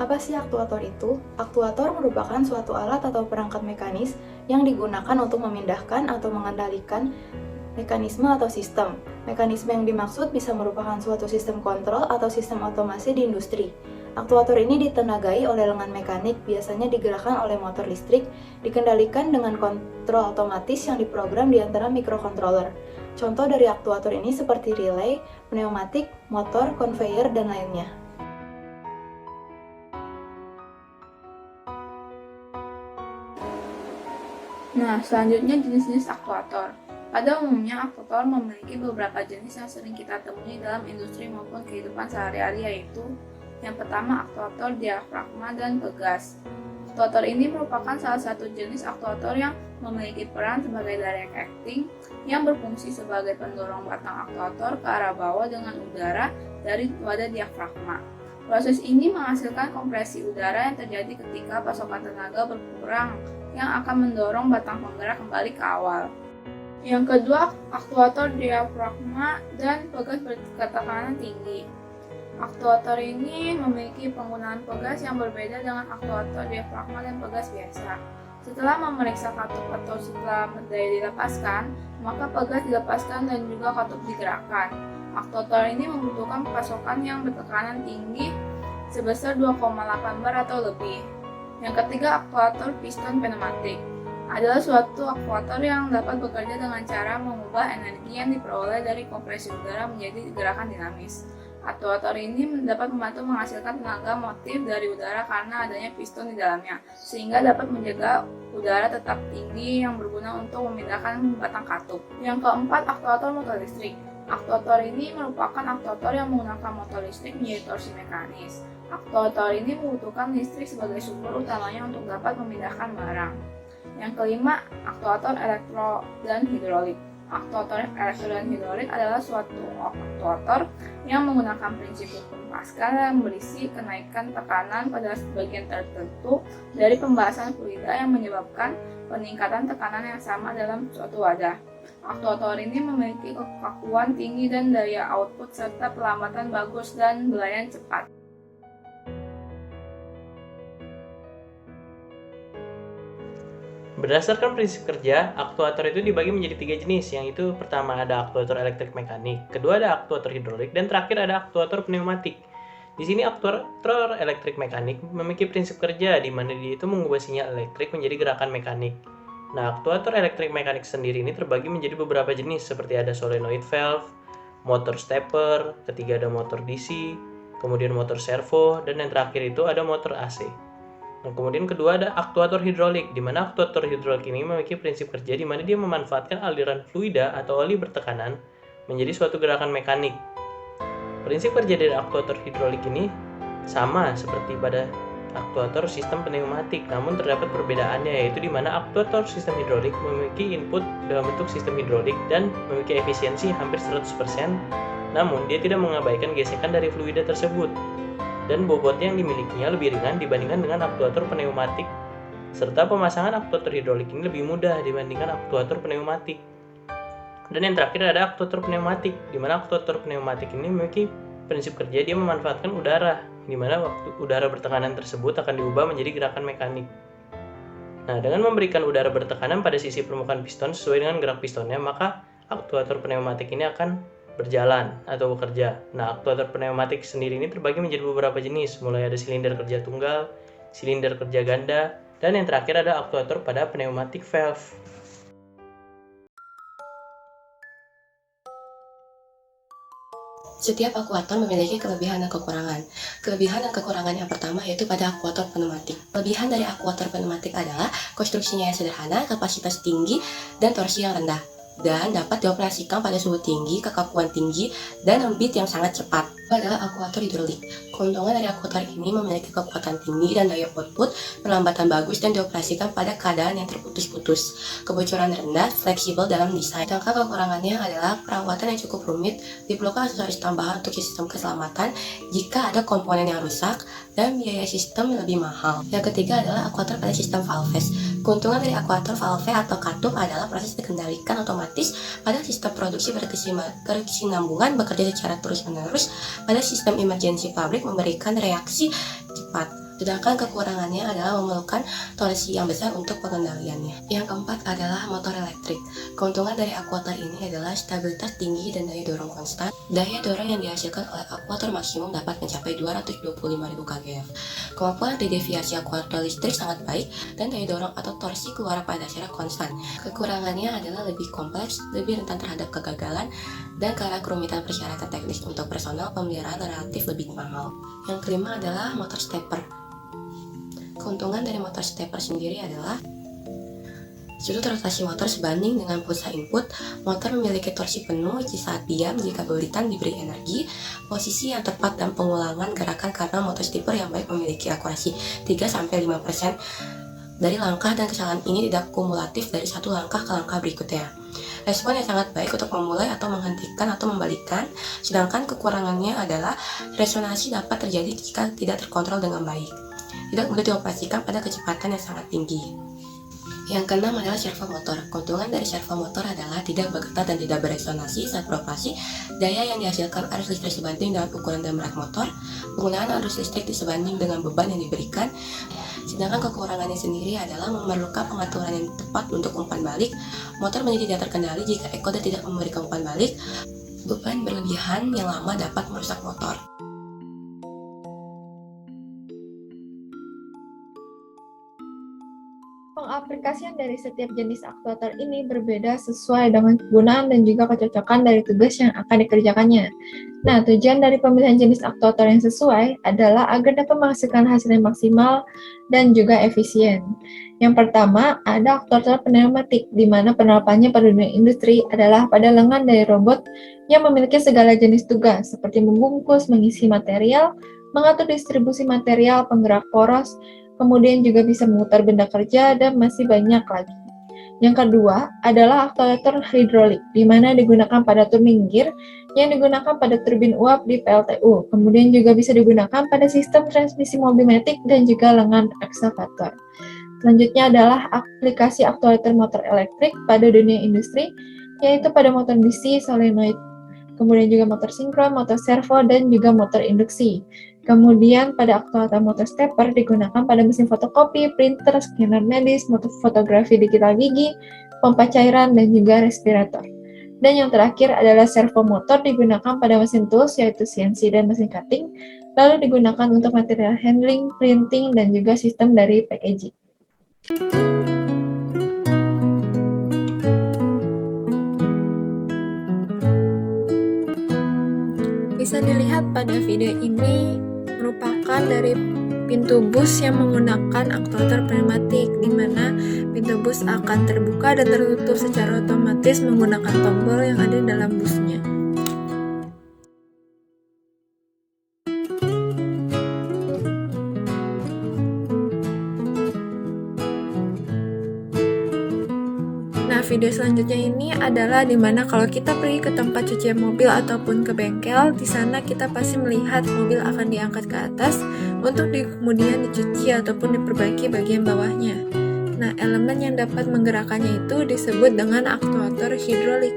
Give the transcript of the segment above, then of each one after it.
Apa sih aktuator itu? Aktuator merupakan suatu alat atau perangkat mekanis yang digunakan untuk memindahkan atau mengendalikan mekanisme atau sistem. Mekanisme yang dimaksud bisa merupakan suatu sistem kontrol atau sistem otomasi di industri. Aktuator ini ditenagai oleh lengan mekanik, biasanya digerakkan oleh motor listrik, dikendalikan dengan kontrol otomatis yang diprogram di antara mikrokontroler. Contoh dari aktuator ini seperti relay, pneumatik, motor, conveyor, dan lainnya. Nah, selanjutnya jenis-jenis aktuator. Pada umumnya, aktuator memiliki beberapa jenis yang sering kita temui dalam industri maupun kehidupan sehari-hari, yaitu yang pertama aktuator diafragma dan pegas. Aktuator ini merupakan salah satu jenis aktuator yang memiliki peran sebagai direct acting yang berfungsi sebagai pendorong batang aktuator ke arah bawah dengan udara dari wadah diafragma. Proses ini menghasilkan kompresi udara yang terjadi ketika pasokan tenaga berkurang yang akan mendorong batang penggerak kembali ke awal. Yang kedua, aktuator diafragma dan pegas bertekanan tinggi. Aktuator ini memiliki penggunaan pegas yang berbeda dengan aktuator diafragma dan pegas biasa. Setelah memeriksa katup atau setelah daya dilepaskan, maka pegas dilepaskan dan juga katup digerakkan. Aktuator ini membutuhkan pasokan yang bertekanan tinggi sebesar 2,8 bar atau lebih. Yang ketiga, aktuator piston pneumatik adalah suatu aktuator yang dapat bekerja dengan cara mengubah energi yang diperoleh dari kompresi udara menjadi gerakan dinamis. Aktuator ini dapat membantu menghasilkan tenaga motif dari udara karena adanya piston di dalamnya, sehingga dapat menjaga udara tetap tinggi yang berguna untuk memindahkan batang katup. Yang keempat, aktuator motor listrik. Aktuator ini merupakan aktuator yang menggunakan motor listrik menjadi torsi mekanis. Aktuator ini membutuhkan listrik sebagai sumber utamanya untuk dapat memindahkan barang. Yang kelima, aktuator elektro dan hidrolik. Aktuator elektro dan hidrolik adalah suatu aktuator yang menggunakan prinsip hukum Pascal yang berisi kenaikan tekanan pada bagian tertentu dari pembahasan fluida yang menyebabkan peningkatan tekanan yang sama dalam suatu wadah. Aktuator ini memiliki kekakuan tinggi dan daya output serta pelambatan bagus dan belayan cepat. Berdasarkan prinsip kerja, aktuator itu dibagi menjadi 3 jenis, yang itu pertama ada aktuator elektrik mekanik, kedua ada aktuator hidrolik, dan terakhir ada aktuator pneumatik. Di sini aktuator elektrik mekanik memiliki prinsip kerja di mana dia itu mengubah sinyal elektrik menjadi gerakan mekanik. Nah, aktuator elektrik mekanik sendiri ini terbagi menjadi beberapa jenis seperti ada solenoid valve, motor stepper, ketiga ada motor DC, kemudian motor servo, dan yang terakhir itu ada motor AC. Nah, kemudian kedua ada aktuator hidrolik, di mana aktuator hidrolik ini memiliki prinsip kerja di mana dia memanfaatkan aliran fluida atau oli bertekanan menjadi suatu gerakan mekanik. Prinsip kerja dari aktuator hidrolik ini sama seperti pada aktuator sistem pneumatik, namun terdapat perbedaannya, yaitu di mana aktuator sistem hidrolik memiliki input dalam bentuk sistem hidrolik dan memiliki efisiensi hampir 100%, namun dia tidak mengabaikan gesekan dari fluida tersebut. Dan bobotnya yang dimilikinya lebih ringan dibandingkan dengan aktuator pneumatik, serta pemasangan aktuator hidrolik ini lebih mudah dibandingkan aktuator pneumatik. Dan yang terakhir ada aktuator pneumatik, di mana aktuator pneumatik ini memiliki prinsip kerja dia memanfaatkan udara, di mana waktu udara bertekanan tersebut akan diubah menjadi gerakan mekanik. Nah, dengan memberikan udara bertekanan pada sisi permukaan piston sesuai dengan gerak pistonnya, maka aktuator pneumatik ini akan berjalan atau bekerja. Nah, aktuator pneumatik sendiri ini terbagi menjadi beberapa jenis, mulai ada silinder kerja tunggal, silinder kerja ganda, dan yang terakhir ada aktuator pada pneumatic valve. Setiap akuator memiliki kelebihan dan kekurangan. Kelebihan dan kekurangan yang pertama yaitu pada akuator pneumatik. Kelebihan dari akuator pneumatik adalah konstruksinya yang sederhana, kapasitas tinggi, dan torsi yang rendah, dan dapat dioperasikan pada suhu tinggi, kekakuan tinggi, dan embit yang sangat cepat. Itu adalah akuator hidrolik. Keuntungan dari akuator ini memiliki kekuatan tinggi dan daya output, perlambatan bagus, dan dioperasikan pada keadaan yang terputus-putus, kebocoran rendah, fleksibel dalam desain. Sedangkan kekurangannya adalah perawatan yang cukup rumit, diperlukan aksesoris tambahan untuk sistem keselamatan jika ada komponen yang rusak, dan biaya sistem yang lebih mahal. Yang ketiga adalah akuator pada sistem valves. Keuntungan dari akuator valve atau katup adalah proses dikendalikan otomatis pada sistem produksi berkesinambungan bekerja secara terus-menerus pada sistem emergency pabrik memberikan reaksi cepat. Sedangkan kekurangannya adalah memerlukan torsi yang besar untuk pengendaliannya. Yang keempat adalah motor elektrik. Keuntungan dari aktuator ini adalah stabilitas tinggi dan daya dorong konstan. Daya dorong yang dihasilkan oleh aktuator maksimum dapat mencapai 225.000 kgf. Kemampuan anti-deviasi aktuator listrik sangat baik dan daya dorong atau torsi keluar pada dasarnya konstan. Kekurangannya adalah lebih kompleks, lebih rentan terhadap kegagalan, dan karena kerumitan persyaratan teknis untuk personal pemeliharaan relatif lebih mahal. Yang kelima adalah motor stepper. Keuntungan dari motor stepper sendiri adalah sudut rotasi motor sebanding dengan pulsa input. Motor memiliki torsi penuh di saat diam jika belitan diberi energi, posisi yang tepat dan pengulangan gerakan karena motor stepper yang baik memiliki akurasi 3-5% dari langkah, dan kesalahan ini tidak kumulatif dari satu langkah ke langkah berikutnya. Respon yang sangat baik untuk memulai atau menghentikan atau membalikan, sedangkan kekurangannya adalah resonansi dapat terjadi jika tidak terkontrol dengan baik. Tidak mudah dioperasikan pada kecepatan yang sangat tinggi. Yang keenam adalah servo motor. Keuntungan dari servo motor adalah tidak bergetar dan tidak beresonansi saat beroperasi. Daya yang dihasilkan arus listrik sebanding dengan ukuran dan berat motor. Penggunaan arus listrik disebanding dengan beban yang diberikan. Sedangkan kekurangannya sendiri adalah memerlukan pengaturan yang tepat untuk umpan balik. Motor menjadi tidak terkendali jika encoder tidak memberikan umpan balik. Beban berlebihan yang lama dapat merusak motor. Pengaplikasian dari setiap jenis aktuator ini berbeda sesuai dengan kegunaan dan juga kecocokan dari tugas yang akan dikerjakannya. Nah, tujuan dari pemilihan jenis aktuator yang sesuai adalah agar dapat menghasilkan hasil yang maksimal dan juga efisien. Yang pertama, ada aktuator pneumatik, di mana penerapannya pada dunia industri adalah pada lengan dari robot yang memiliki segala jenis tugas, seperti membungkus, mengisi material, mengatur distribusi material, penggerak poros, kemudian juga bisa memutar benda kerja, dan masih banyak lagi. Yang kedua adalah aktuator hidrolik, di mana digunakan pada turbin gear yang digunakan pada turbin uap di PLTU. Kemudian juga bisa digunakan pada sistem transmisi mobil matic dan juga lengan eksavator. Selanjutnya adalah aplikasi aktuator motor elektrik pada dunia industri, yaitu pada motor DC solenoid, kemudian juga motor sinkron, motor servo, dan juga motor induksi. Kemudian pada aktuator motor stepper digunakan pada mesin fotokopi, printer, scanner medis, motor fotografi digital gigi, pompa cairan, dan juga respirator. Dan yang terakhir adalah servo motor digunakan pada mesin tools, yaitu CNC dan mesin cutting, lalu digunakan untuk material handling, printing, dan juga sistem dari packaging. Bisa dilihat pada video ini merupakan dari pintu bus yang menggunakan aktuator pneumatik, di mana pintu bus akan terbuka dan tertutup secara otomatis menggunakan tombol yang ada dalam busnya. Nah, video selanjutnya ini adalah dimana kalau kita pergi ke tempat cucian mobil ataupun ke bengkel, di sana kita pasti melihat mobil akan diangkat ke atas untuk kemudian dicuci ataupun diperbaiki bagian bawahnya. Nah, elemen yang dapat menggerakkannya itu disebut dengan aktuator hidrolik.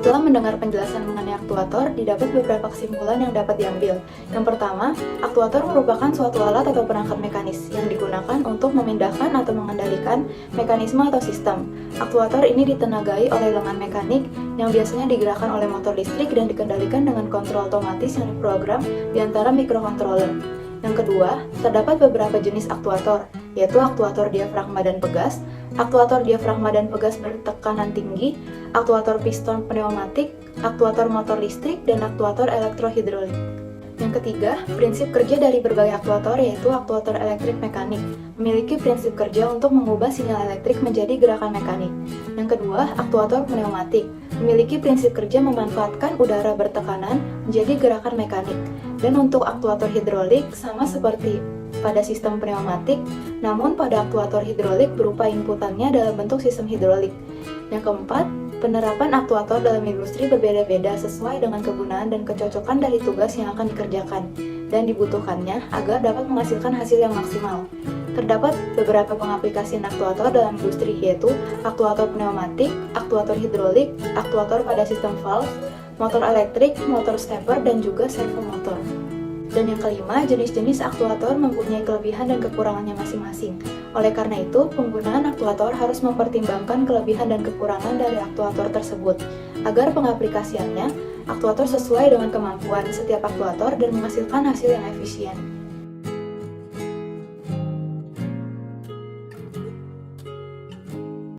Setelah mendengar penjelasan mengenai aktuator, didapat beberapa kesimpulan yang dapat diambil. Yang pertama, aktuator merupakan suatu alat atau perangkat mekanis yang digunakan untuk memindahkan atau mengendalikan mekanisme atau sistem. Aktuator ini ditenagai oleh lengan mekanik yang biasanya digerakkan oleh motor listrik dan dikendalikan dengan kontrol otomatis yang diprogram di antara microcontroller. Yang kedua, terdapat beberapa jenis aktuator, yaitu aktuator diafragma dan pegas, aktuator diafragma dan pegas bertekanan tinggi, aktuator piston pneumatik, aktuator motor listrik, dan aktuator elektrohidrolik. Yang ketiga, prinsip kerja dari berbagai aktuator yaitu aktuator elektrik mekanik, memiliki prinsip kerja untuk mengubah sinyal elektrik menjadi gerakan mekanik. Yang kedua, aktuator pneumatik, memiliki prinsip kerja memanfaatkan udara bertekanan menjadi gerakan mekanik. Dan untuk aktuator hidrolik sama seperti pada sistem pneumatik, namun pada aktuator hidrolik berupa inputannya dalam bentuk sistem hidrolik. Yang keempat, penerapan aktuator dalam industri berbeda-beda sesuai dengan kegunaan dan kecocokan dari tugas yang akan dikerjakan dan dibutuhkannya agar dapat menghasilkan hasil yang maksimal. Terdapat beberapa pengaplikasian aktuator dalam industri, yaitu aktuator pneumatik, aktuator hidrolik, aktuator pada sistem valve, motor elektrik, motor stepper, dan juga servomotor. Dan yang kelima, jenis-jenis aktuator mempunyai kelebihan dan kekurangannya masing-masing. Oleh karena itu, penggunaan aktuator harus mempertimbangkan kelebihan dan kekurangan dari aktuator tersebut, agar pengaplikasiannya aktuator sesuai dengan kemampuan setiap aktuator dan menghasilkan hasil yang efisien.